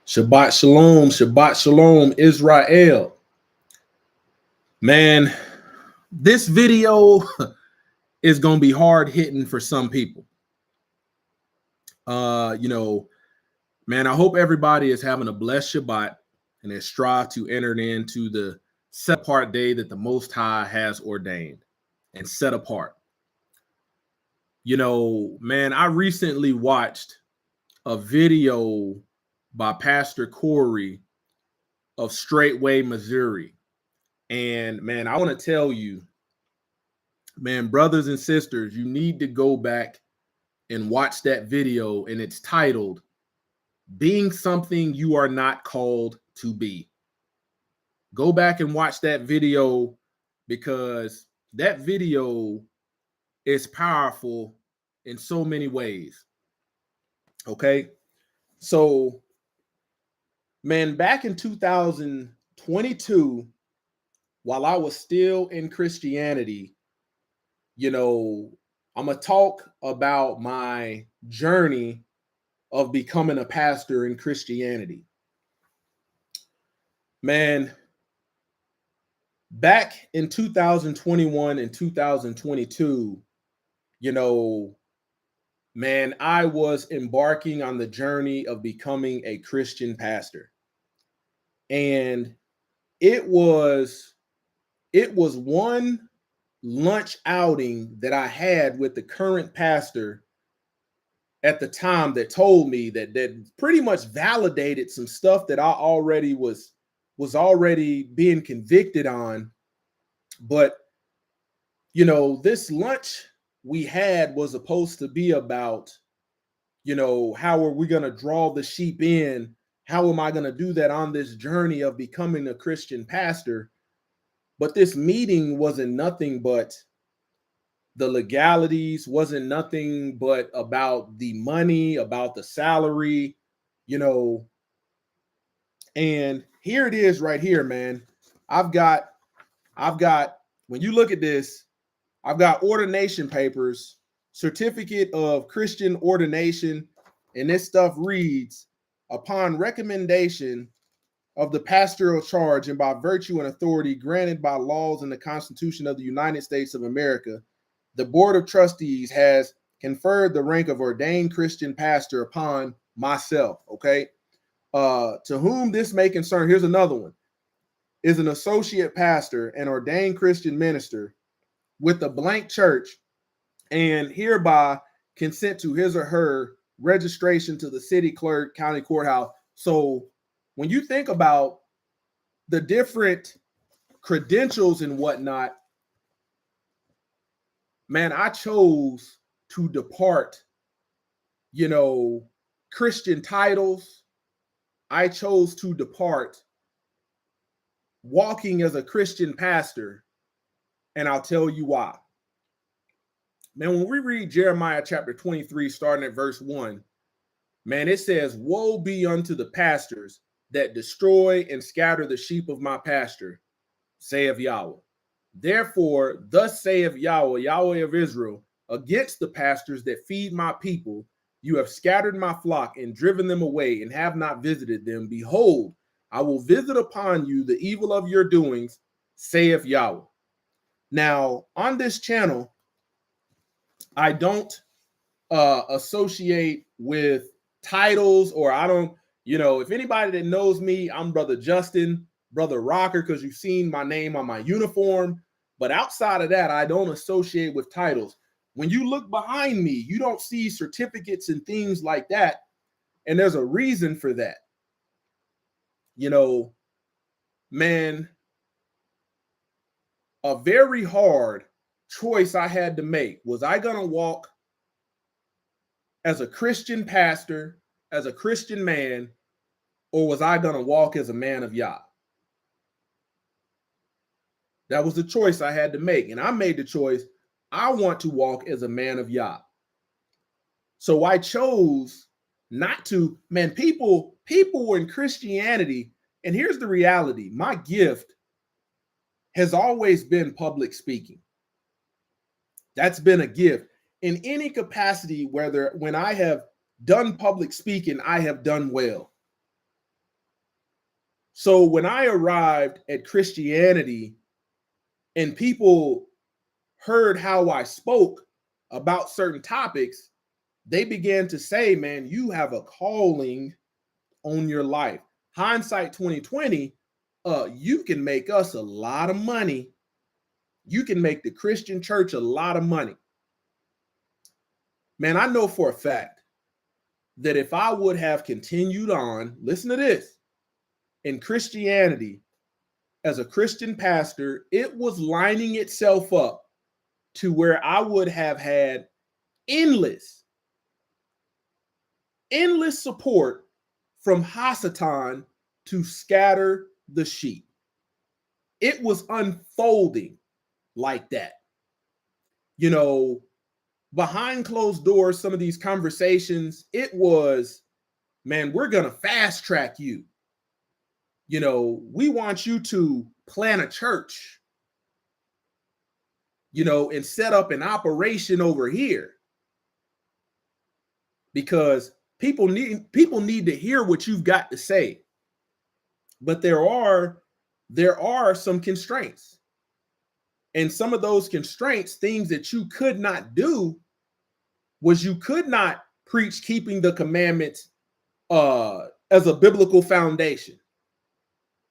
Shabbat shalom, Shabbat shalom, Israel. Man, this video is going to be hard hitting for some people. Man, I hope everybody is having a blessed Shabbat and they strive to enter into the set apart day that the Most High has ordained and set apart. Man, I recently watched a video by Pastor Corey of Straightway, Missouri. And man, I want to tell you, man, brothers and sisters, you need to go back and watch that video. And it's titled, Being Something You Are Not Called to Be. Go back and watch that video because that video is powerful in so many ways. Okay. So, man, back in 2022, while I was still in Christianity, I'm going to talk about my journey of becoming a pastor in Christianity. Man, back in 2021 and 2022, man, I was embarking on the journey of becoming a Christian pastor. And it was one lunch outing that I had with the current pastor at the time that told me that pretty much validated some stuff that I already was already being convicted on. But, this lunch we had was supposed to be about, how are we going to draw the sheep in? How am I going to do that on this journey of becoming a Christian pastor? But this meeting wasn't nothing but the legalities, wasn't nothing but about the money, about the salary, and here it is right here, man. I've got, when you look at this, I've got ordination papers, certificate of Christian ordination, and this stuff reads, upon recommendation of the pastoral charge and by virtue and authority granted by laws and the Constitution of the United States of America, the Board of Trustees has conferred the rank of ordained Christian pastor upon myself, okay? To whom this may concern, here's another one, is an associate pastor and ordained Christian minister with a blank church and hereby consent to his or her registration to the city clerk, county courthouse. So when you think about the different credentials and whatnot, man, I chose to depart, Christian titles. I chose to depart walking as a Christian pastor, and I'll tell you why. Man, when we read Jeremiah chapter 23, starting at verse 1, man, it says, woe be unto the pastors that destroy and scatter the sheep of my pasture, saith Yahweh. Therefore, thus saith Yahweh, Yahweh of Israel, against the pastors that feed my people, you have scattered my flock and driven them away and have not visited them. Behold, I will visit upon you the evil of your doings, saith Yahweh. Now, on this channel, I don't associate with titles, or I don't, if anybody that knows me, I'm Brother Justin, Brother Rocker, because you've seen my name on my uniform. But outside of that, I don't associate with titles. When you look behind me, you don't see certificates and things like that. And there's a reason for that. Man, a very hard choice I had to make. Was I going to walk as a Christian pastor, as a Christian man, or was I going to walk as a man of Yah? That was the choice I had to make. And I made the choice, I want to walk as a man of Yah. So I chose not to, man, people were in Christianity. And here's the reality. My gift has always been public speaking. That's been a gift in any capacity, when I have done public speaking, I have done well. So when I arrived at Christianity and people heard how I spoke about certain topics, they began to say, man, you have a calling on your life. Hindsight 2020, you can make us a lot of money. You can make the Christian church a lot of money. Man, I know for a fact that if I would have continued on, listen to this, in Christianity as a Christian pastor, it was lining itself up to where I would have had endless support from Hasatan to scatter the sheep. It was unfolding like that. You know, behind closed doors, some of these conversations, it was, man, we're going to fast track you. You know, we want you to plant a church, you know, and set up an operation over here. Because people need to hear what you've got to say. But there are some constraints. And some of those constraints, things that you could not do, was you could not preach keeping the commandments as a biblical foundation.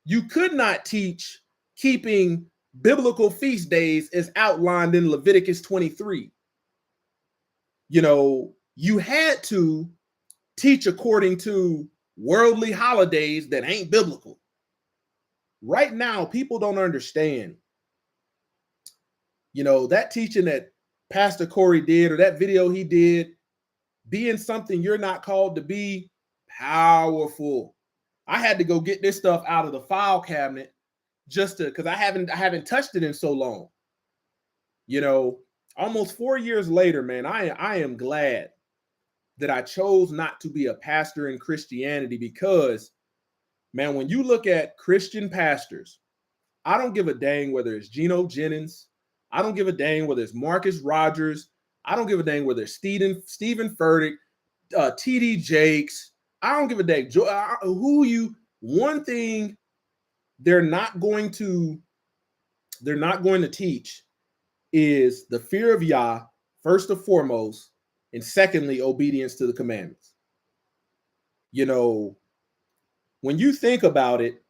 You could not teach keeping biblical feast days as outlined in Leviticus 23. You know, you had to teach according to worldly holidays that ain't biblical. Right now, people don't understand. You know, that teaching that Pastor Corey did, or that video he did, being something you're not called to be, powerful. I had to go get this stuff out of the file cabinet just to, because I haven't touched it in so long. You know, almost 4 years later, man, I am glad that I chose not to be a pastor in Christianity, because, man, when you look at Christian pastors, I don't give a dang whether it's Geno Jennings. I don't give a dang whether it's Marcus Rogers. I don't give a dang whether it's Stephen Furtick, TD Jakes. I don't give a dang one thing they're not going to teach is the fear of Yah, first and foremost, and secondly, obedience to the commandments. You know, when you think about it,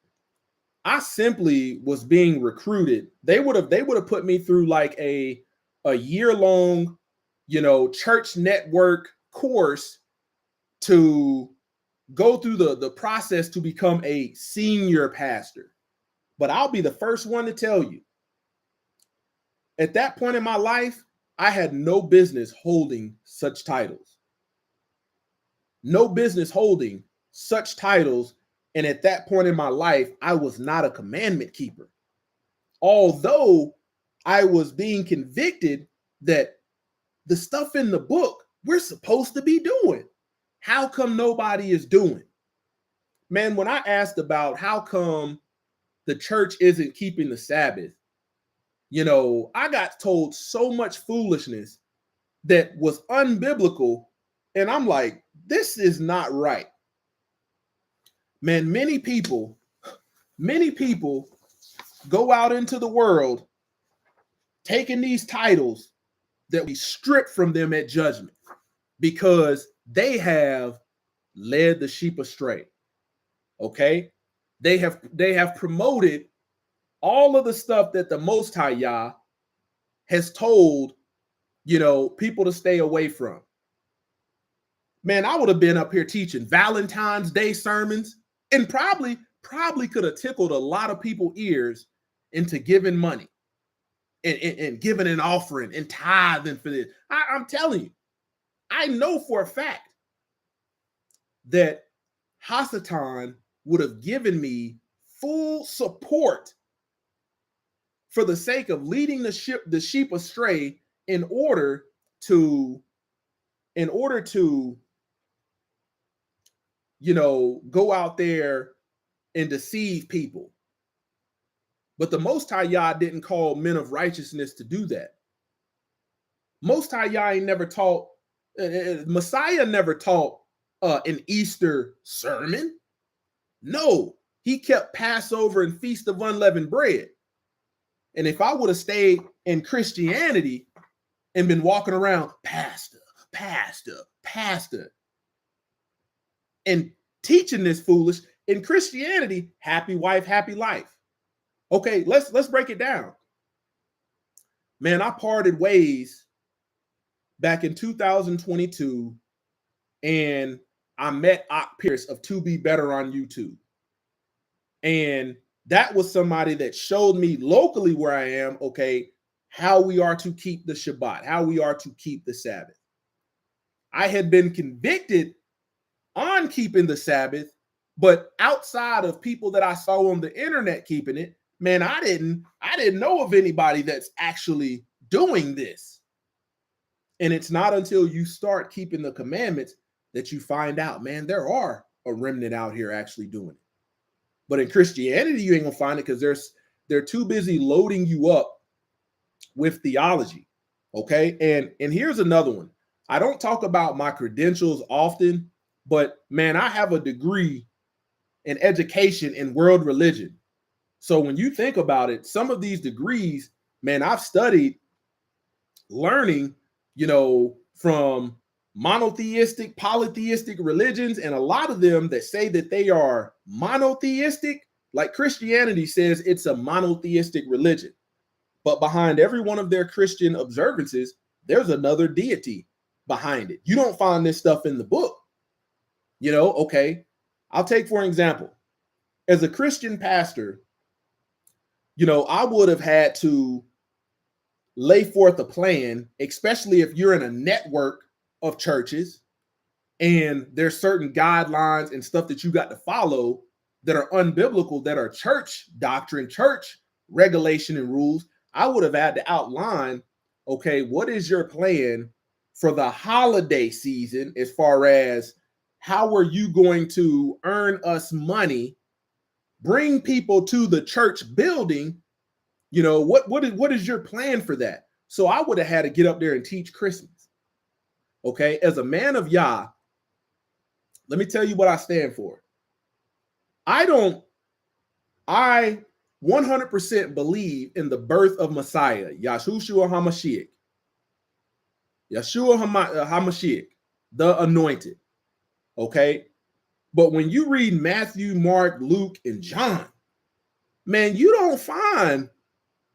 I simply was being recruited. They would have put me through like a year-long, you know, church network course to go through the process to become a senior pastor. But I'll be the first one to tell you, at that point in my life, I had no business holding such titles. No business holding such titles. And at that point in my life, I was not a commandment keeper. Although I was being convicted that the stuff in the book we're supposed to be doing. How come nobody is doing? Man, when I asked about how come the church isn't keeping the Sabbath, you know, I got told so much foolishness that was unbiblical. And I'm like, this is not right. Man, many people go out into the world taking these titles that we strip from them at judgment because they have led the sheep astray. Okay? They have promoted all of the stuff that the Most High Yah has told, you know, people to stay away from. Man, I would have been up here teaching Valentine's Day sermons and probably could have tickled a lot of people's ears into giving money and giving an offering and tithing for this. I'm telling you, I know for a fact that Hasatan would have given me full support for the sake of leading the sheep astray in order to you know, go out there and deceive people. But the Most High Yah didn't call men of righteousness to do that. Most High Yah ain't never taught, Messiah never taught an Easter sermon. No, he kept Passover and Feast of Unleavened Bread. And if I would have stayed in Christianity and been walking around, pastor, and teaching this foolish, in Christianity, happy wife, happy life. Okay, let's break it down. Man, I parted ways back in 2022, and I met Ock Pierce of To Be Better on YouTube. And that was somebody that showed me locally where I am, okay, how we are to keep the Shabbat, how we are to keep the Sabbath. I had been convicted on keeping the Sabbath, but outside of people that I saw on the internet keeping it, man, I didn't know of anybody that's actually doing this. And it's not until you start keeping the commandments that you find out, man, there are a remnant out here actually doing it. But in Christianity, you ain't gonna find it because they're too busy loading you up with theology. Okay. And here's another one. I don't talk about my credentials often, but man, I have a degree in education in world religion. So when you think about it, some of these degrees, man, I've studied learning, from monotheistic, polytheistic religions, and a lot of them that say that they are monotheistic, like Christianity says it's a monotheistic religion. But behind every one of their Christian observances, there's another deity behind it. You don't find this stuff in the book. Okay. I'll take, for an example, as a Christian pastor, I would have had to lay forth a plan, especially if you're in a network of churches and there's certain guidelines and stuff that you got to follow that are unbiblical, that are church doctrine, church regulation and rules. I would have had to outline, okay, what is your plan for the holiday season as far as how are you going to earn us money, bring people to the church building? What is your plan for that? So I would have had to get up there and teach Christmas. Okay. As a man of Yah, let me tell you what I stand for. I 100% believe in the birth of Messiah, Yahshua HaMashiach. Yeshua HaMashiach, the anointed. Okay. But when you read Matthew, Mark, Luke, and John, man, you don't find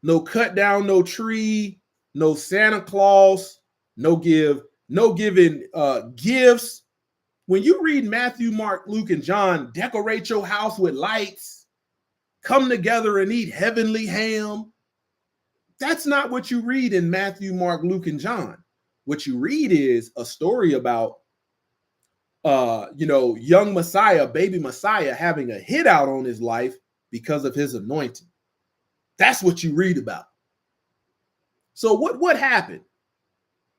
no cut down, no tree, no Santa Claus, no giving gifts. When you read Matthew, Mark, Luke, and John, decorate your house with lights, come together and eat heavenly ham. That's not what you read in Matthew, Mark, Luke, and John. What you read is a story about young Messiah, baby Messiah, having a hit out on his life because of his anointing. That's what you read about. So what happened?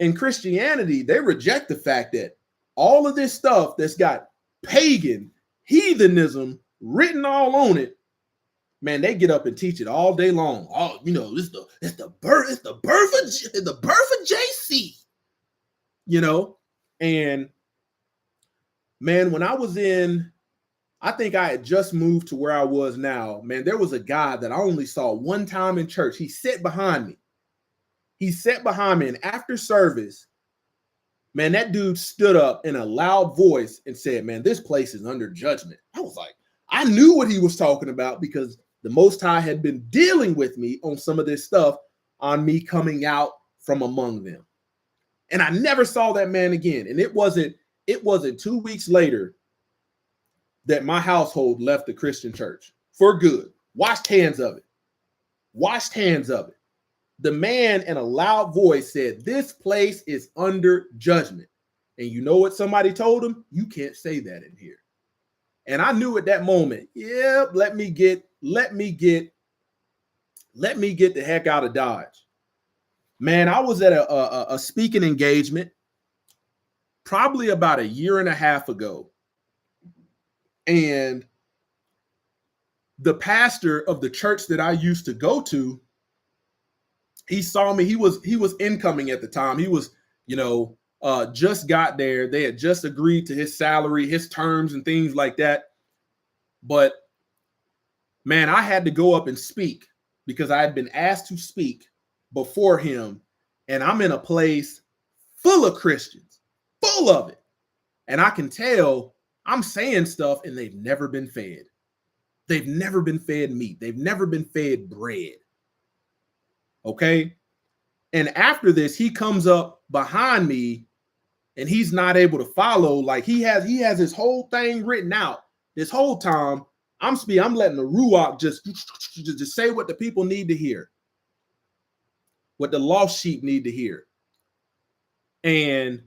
In Christianity, they reject the fact that all of this stuff that's got pagan heathenism written all on it, man, they get up and teach it all day long. Oh, it's the birth of JC. And man, when I was I think I had just moved to where I was now, man, there was a guy that I only saw one time in church. He sat behind me. And after service, man, that dude stood up in a loud voice and said, man, this place is under judgment. I was like, I knew what he was talking about because the Most High had been dealing with me on some of this stuff on me coming out from among them. And I never saw that man again. And it wasn't 2 weeks later that my household left the Christian church for good. Washed hands of it. The man in a loud voice said, this place is under judgment. And you know what somebody told him? You can't say that in here. And I knew at that moment, yeah, let me get the heck out of Dodge. Man, I was at a speaking engagement probably about a year and a half ago. And the pastor of the church that I used to go to, he saw me. He was incoming at the time. He was, just got there. They had just agreed to his salary, his terms, and things like that. But Man, I had to go up and speak because I had been asked to speak before him. And I'm in a place full of Christians, full of it. And I can tell I'm saying stuff and they've never been fed. They've never been fed meat. They've never been fed bread. Okay. And after this, he comes up behind me and he's not able to follow. Like he has his whole thing written out. This whole time I'm letting the Ruach just say what the people need to hear, what the lost sheep need to hear. And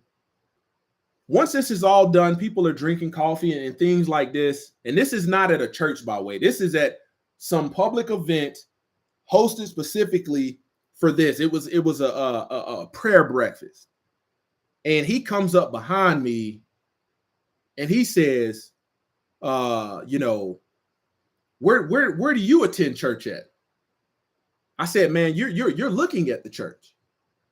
once this is all done, people are drinking coffee and things like this. And this is not at a church, by the way. This is at some public event hosted specifically for this. It was a prayer breakfast. And he comes up behind me and he says, where do you attend church at? I said, man, you're looking at the church.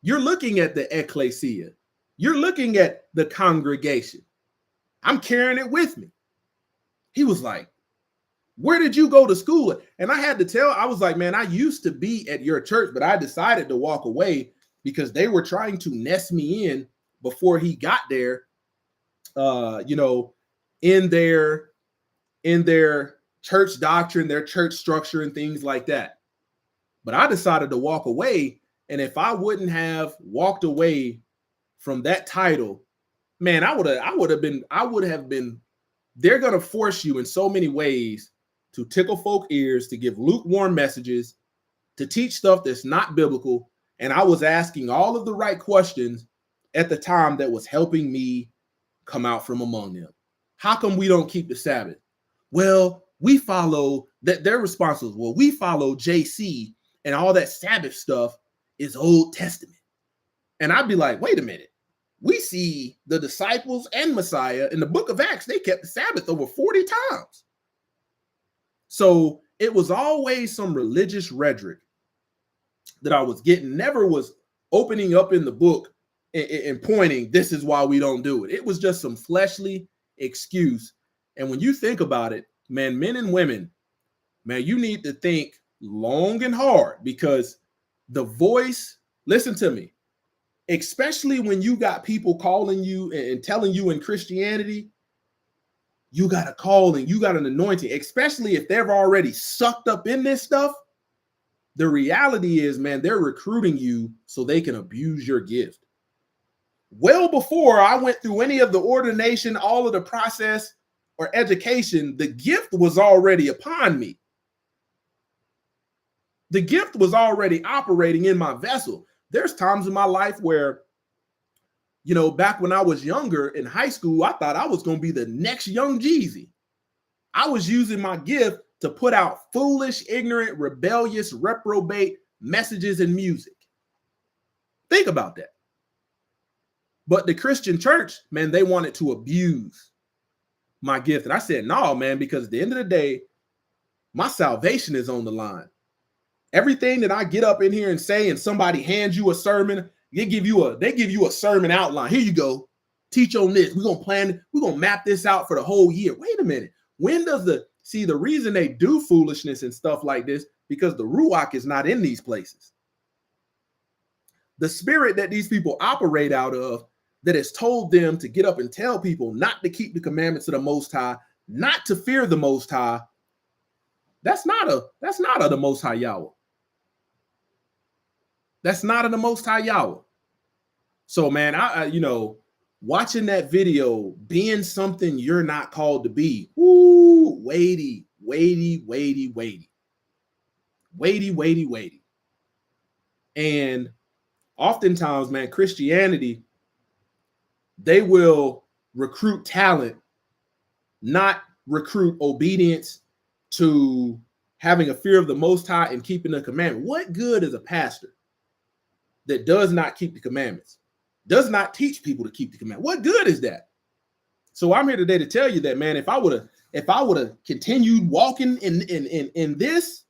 You're looking at the ecclesia. You're looking at the congregation. I'm carrying it with me. He was like, where did you go to school? And I had to tell, I was like, man, I used to be at your church, but I decided to walk away because they were trying to nest me in before he got there, in their church doctrine, their church structure and things like that. But I decided to walk away. And if I wouldn't have walked away from that title, man, I would have been, they're going to force you in so many ways to tickle folk ears, to give lukewarm messages, to teach stuff that's not biblical. And I was asking all of the right questions at the time that was helping me come out from among them. How come we don't keep the Sabbath? Well, we follow that. Their response was, well, we follow JC and all that Sabbath stuff is Old Testament. And I'd be like, wait a minute. We see the disciples and Messiah in the book of Acts, they kept the Sabbath over 40 times. So it was always some religious rhetoric that I was getting, never was opening up in the book and pointing, this is why we don't do it. It was just some fleshly excuse. And when you think about it, man, men and women, man, you need to think long and hard because the voice, listen to me, especially when you got people calling you and telling you in Christianity, you got a calling, you got an anointing, especially if they're already sucked up in this stuff. The reality is, man, they're recruiting you so they can abuse your gift. Well, before I went through any of the ordination, all of the process or education, the gift was already upon me. The gift was already operating in my vessel. There's times in my life where, back when I was younger in high school, I thought I was going to be the next young Jeezy. I was using my gift to put out foolish, ignorant, rebellious, reprobate messages and music. Think about that. But the Christian church, man, they wanted to abuse my gift. And I said, no, man, because at the end of the day, my salvation is on the line. Everything that I get up in here and say, and somebody hands you a sermon, they give you a sermon outline. Here you go. Teach on this. We're going to map this out for the whole year. Wait a minute. When does the reason they do foolishness and stuff like this, because the Ruach is not in these places. The spirit that these people operate out of, that has told them to get up and tell people not to keep the commandments of the Most High, not to fear the Most High. That's not of the Most High Yahweh. That's not of the Most High Yahweh. So, man, I watching that video, being something you're not called to be, weighty. And oftentimes, man, Christianity, they will recruit talent, not recruit obedience to having a fear of the Most High and keeping the commandment. What good is a pastor that does not keep the commandments, does not teach people to keep the commandment? What good is that? So I'm here today to tell you that, man, if I would have continued walking in this,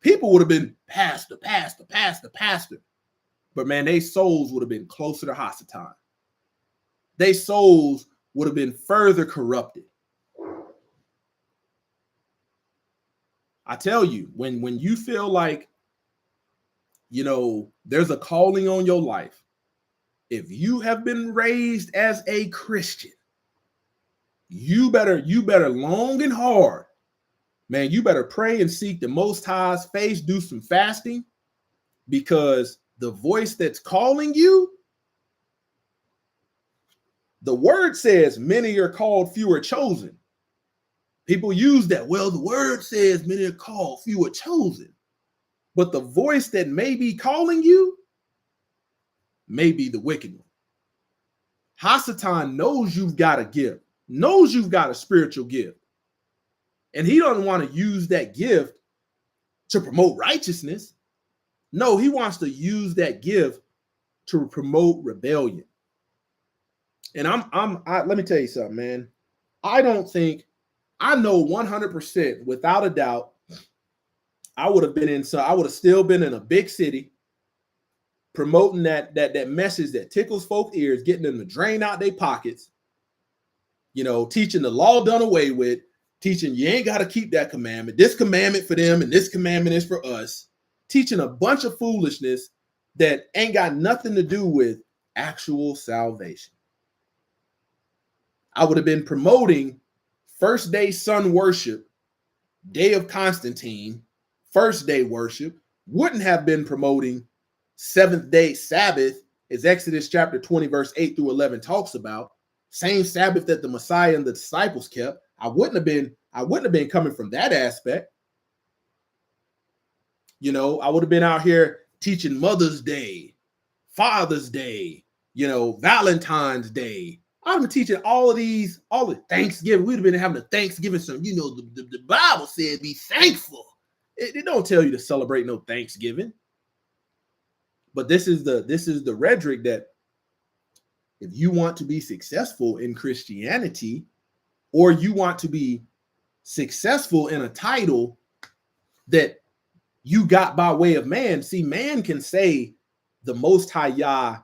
people would have been pastor. But man, their souls would have been closer to Hasatan. Their souls would have been further corrupted. I tell you, when you feel like, there's a calling on your life, if you have been raised as a Christian, you better long and hard, man, you better pray and seek the Most High's face, do some fasting, because the voice that's calling you, the word says many are called, few are chosen. People use that. Well, the word says many are called, few are chosen. But the voice that may be calling you may be the wicked one. Hasatan knows you've got a gift, knows you've got a spiritual gift. And he doesn't want to use that gift to promote righteousness. No, he wants to use that gift to promote rebellion. And let me tell you something, man. I know 100% without a doubt, I would have still been in a big city promoting that message that tickles folks' ears, getting them to drain out their pockets, teaching the law done away with, teaching you ain't got to keep that commandment. This commandment for them and this commandment is for us. Teaching a bunch of foolishness that ain't got nothing to do with actual salvation. I would have been promoting first day sun worship, day of Constantine, first day worship, wouldn't have been promoting seventh day Sabbath, as Exodus chapter 20, verse 8 through 11 talks about. Same Sabbath that the Messiah and the disciples kept. I wouldn't have been coming from that aspect. I would have been out here teaching Mother's Day, Father's Day, Valentine's Day. I've been teaching all the Thanksgiving. We'd have been having a Thanksgiving. The Bible said be thankful. It don't tell you to celebrate no Thanksgiving. But this is the rhetoric that if you want to be successful in Christianity, or you want to be successful in a title that you got by way of man. See, man can say the Most High Yah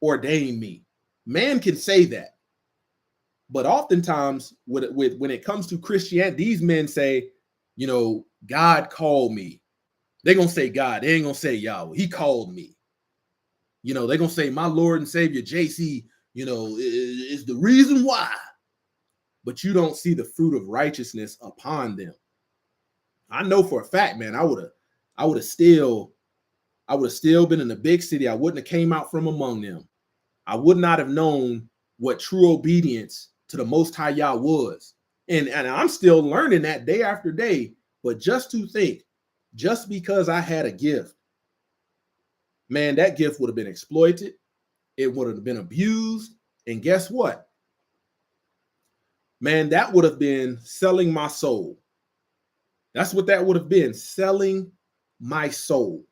ordained me. Man can say that. But oftentimes when it comes to Christianity, these men say, God called me. They're going to say God. They ain't going to say Yahweh. He called me. They're going to say my Lord and Savior, JC, is the reason why. But you don't see the fruit of righteousness upon them. I know for a fact, man, I would have still been in the big city. I wouldn't have came out from among them. I would not have known what true obedience to the Most High Yah was. And I'm still learning that day after day. But just to think, just because I had a gift, man, that gift would have been exploited. It would have been abused. And guess what? Man, that would have been selling my soul. That's what that would have been, selling my soul.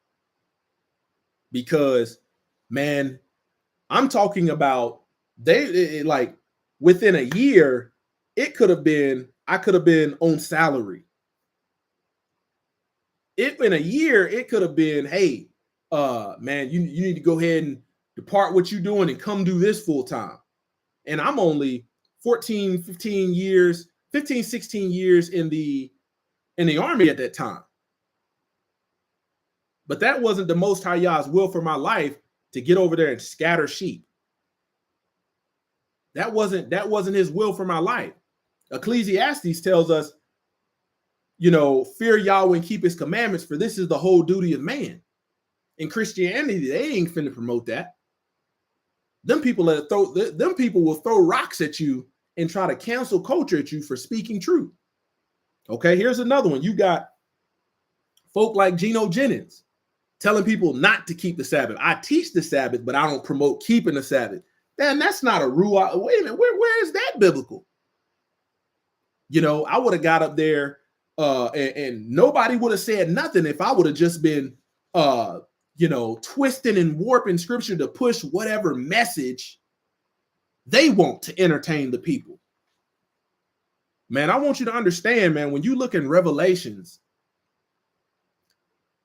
Because, man, I'm talking about like within a year, I could have been on salary. In a year, it could have been, hey, man, you need to go ahead and depart what you're doing and come do this full time. And I'm only 16 years in the army at that time. But that wasn't the Most High Yah's will for my life to get over there and scatter sheep. That wasn't his will for my life. Ecclesiastes tells us, fear Yahweh and keep his commandments, for this is the whole duty of man. In Christianity, they ain't finna promote that. Them people will throw rocks at you and try to cancel culture at you for speaking truth. Okay, here's another one. You got folk like Geno Jennings telling people not to keep the Sabbath. I teach the Sabbath, but I don't promote keeping the Sabbath. Man, that's not a ruah. Wait a minute, where is that biblical? I would have got up there and nobody would have said nothing if I would have just been twisting and warping scripture to push whatever message they want to entertain the people. Man, I want you to understand, man, when you look in Revelations,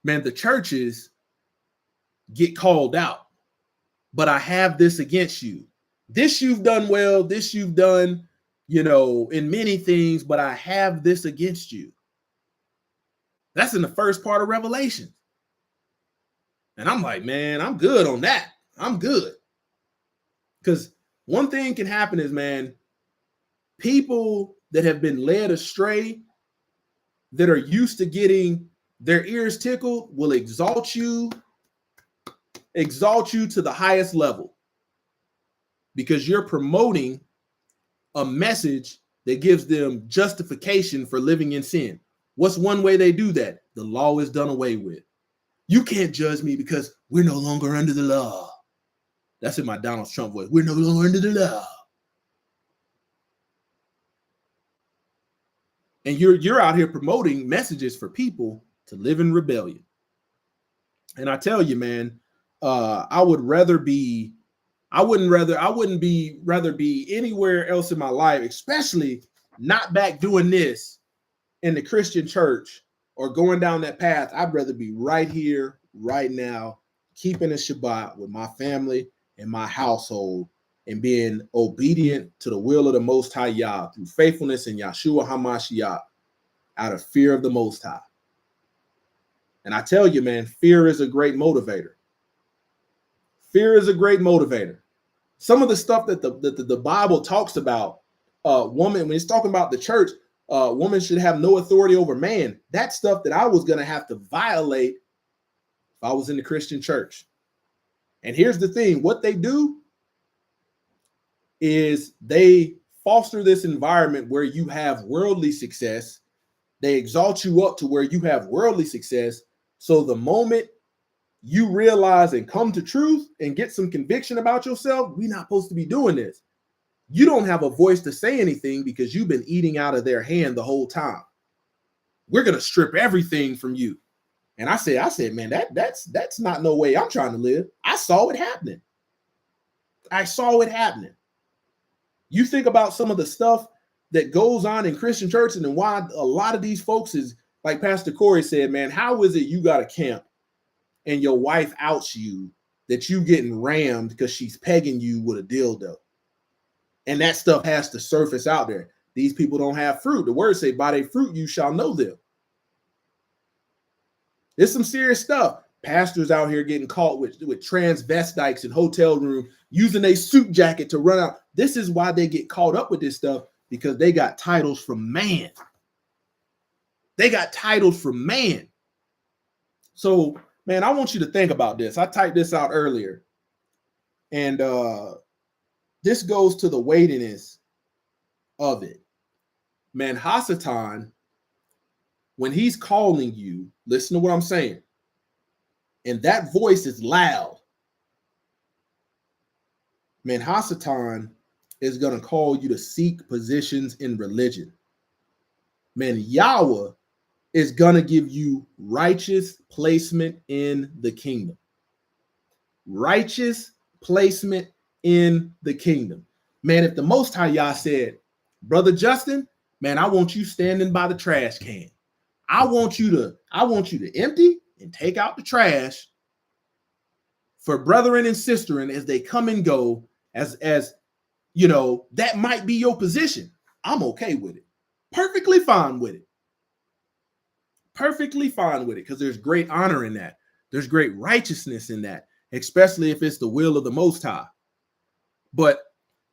man, the churches get called out. But I have this against you. This you've done well, this you've done, in many things, but I have this against you. That's in the first part of Revelation. And I'm like, man, I'm good on that. I'm good. Because one thing can happen is, man, people that have been led astray, that are used to getting their ears tickled, will exalt you to the highest level because you're promoting a message that gives them justification for living in sin. What's one way they do that? The law is done away with. You can't judge me because we're no longer under the law. That's in my Donald Trump voice. We're no longer under the law. And you're out here promoting messages for people to live in rebellion. And I tell you, man, I wouldn't be anywhere else in my life, especially not back doing this in the Christian church or going down that path. I'd rather be right here, right now, keeping a Shabbat with my family and my household and being obedient to the will of the Most High Yah through faithfulness in Yahshua HaMashiach out of fear of the Most High. And I tell you, man, fear is a great motivator. Fear is a great motivator. Some of the stuff that the Bible talks about, woman, when it's talking about the church, woman should have no authority over man. That's stuff that I was going to have to violate if I was in the Christian church. And here's the thing, what they do is they foster this environment where you have worldly success. They exalt you up to where you have worldly success. So the moment you realize and come to truth and get some conviction about yourself, we're not supposed to be doing this. You don't have a voice to say anything because you've been eating out of their hand the whole time. We're going to strip everything from you. And I said, man, that's not no way I'm trying to live. I saw it happening. You think about some of the stuff that goes on in Christian churches and why a lot of these folks is, like Pastor Corey said, man, how is it you got a camp and your wife outs you that you getting rammed because she's pegging you with a dildo? And that stuff has to surface out there. These people don't have fruit. The word say, by their fruit you shall know them. There's some serious stuff. Pastors out here getting caught with transvestites in hotel room using a suit jacket to run out. This is why they get caught up with this stuff, because they got titles from man. So, man, I want you to think about this. I typed this out earlier. And this goes to the weightiness of it. Man, Hasatan, when he's calling you, listen to what I'm saying. And that voice is loud. Man, Hasatan is going to call you to seek positions in religion. Man, Yahweh is going to give you righteous placement in the kingdom. Righteous placement in the kingdom. Man, if the Most High Yah said, Brother Justin, man, I want you standing by the trash can. I want you to empty and take out the trash for brethren and sisterin as they come and go, as you know, that might be your position. I'm okay with it. Perfectly fine with it. Because there's great honor in that. There's great righteousness in that, especially if it's the will of the Most High. But,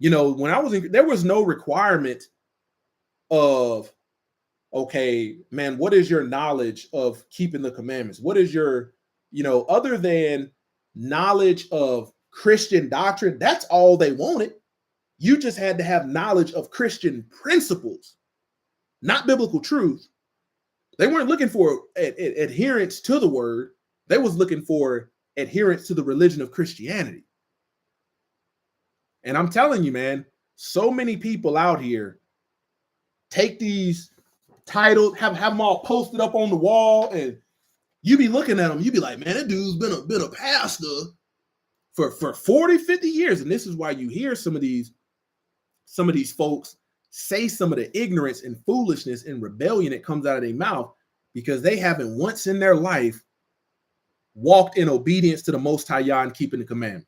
you know, when I was in, there was no requirement of, okay, man, what is your knowledge of keeping the commandments? What is your, you know, other than knowledge of Christian doctrine? That's all they wanted. You just had to have knowledge of Christian principles, not biblical truth. They weren't looking for adherence to the word. They was looking for adherence to the religion of Christianity. And I'm telling you, man, so many people out here take these titles, have them all posted up on the wall, and you be looking at them, you be like, man, that dude's been a pastor for 40, 50 years. And this is why you hear some of these folks say some of the ignorance and foolishness and rebellion that comes out of their mouth, because they haven't once in their life walked in obedience to the Most High Yah and keeping the commandments.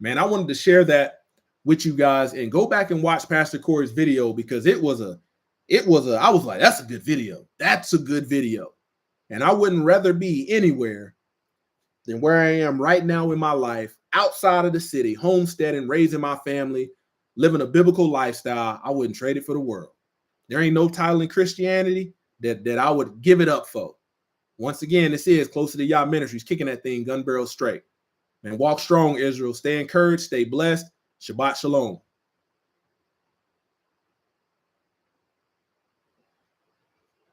Man, I wanted to share that with you guys, and go back and watch Pastor Corey's video, because I was like, that's a good video. That's a good video. And I wouldn't rather be anywhere than where I am right now in my life, outside of the city, homesteading, raising my family, living a biblical lifestyle. I wouldn't trade it for the world. There ain't no title in Christianity that I would give it up for. Once again, this is Closer to Yah Ministries, kicking that thing gun barrel straight. Man, walk strong, Israel. Stay encouraged, stay blessed. Shabbat shalom.